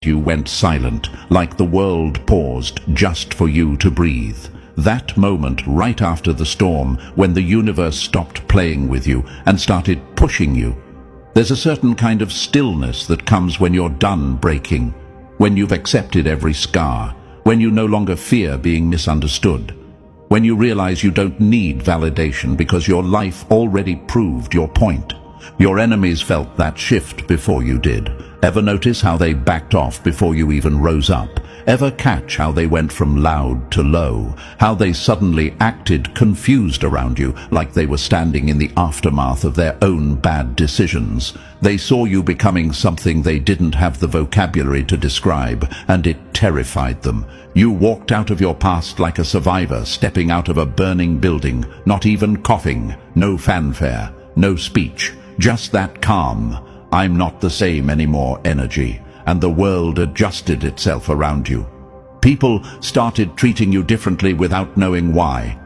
You went silent, like the world paused just for you to breathe. That moment right after the storm, when the universe stopped playing with you and started pushing you. There's a certain kind of stillness that comes when you're done breaking, when you've accepted every scar, when you no longer fear being misunderstood, when you realize you don't need validation because your life already proved your point. Your enemies felt that shift before you did. Ever notice how they backed off before you even rose up? Ever catch how they went from loud to low? How they suddenly acted confused around you, like they were standing in the aftermath of their own bad decisions? They saw you becoming something they didn't have the vocabulary to describe, and it terrified them. You walked out of your past like a survivor stepping out of a burning building, not even coughing, no fanfare, no speech, just that calm, I'm not the same anymore energy, and the world adjusted itself around you. People started treating you differently without knowing why.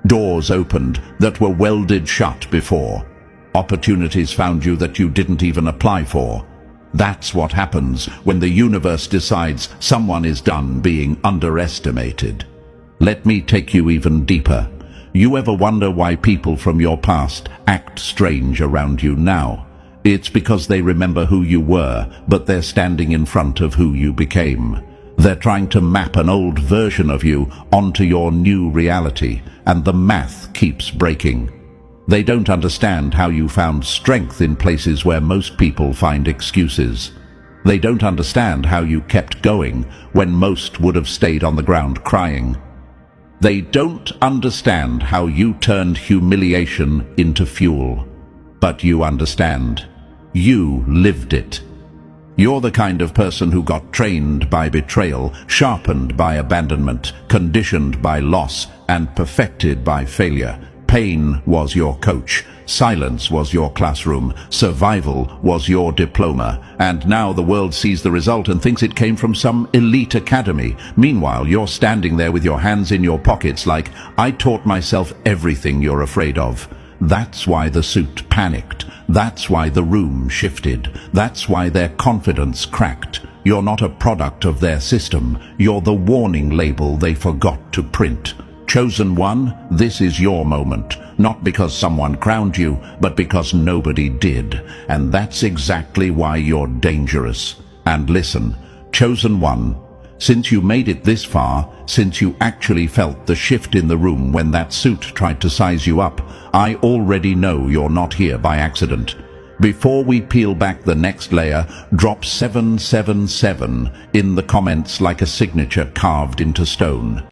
Doors opened that were welded shut before. Opportunities found you that you didn't even apply for. That's what happens when the universe decides someone is done being underestimated. Let me take you even deeper. You ever wonder why people from your past act strange around you now? It's because they remember who you were, but they're standing in front of who you became. They're trying to map an old version of you onto your new reality, and the math keeps breaking. They don't understand how you found strength in places where most people find excuses. They don't understand how you kept going when most would have stayed on the ground crying. They don't understand how you turned humiliation into fuel. But you understand. You lived it. You're the kind of person who got trained by betrayal, sharpened by abandonment, conditioned by loss, and perfected by failure. Pain was your coach. Silence was your classroom. Survival was your diploma. And now the world sees the result and thinks it came from some elite academy. Meanwhile, you're standing there with your hands in your pockets like, I taught myself everything you're afraid of. That's why the suit panicked. That's why the room shifted. That's why their confidence cracked. You're not a product of their system. You're the warning label they forgot to print. Chosen one, this is your moment. Not because someone crowned you, but because nobody did. And that's exactly why you're dangerous. And listen, chosen one, since you made it this far, since you actually felt the shift in the room when that suit tried to size you up, I already know you're not here by accident. Before we peel back the next layer, drop 777 in the comments like a signature carved into stone.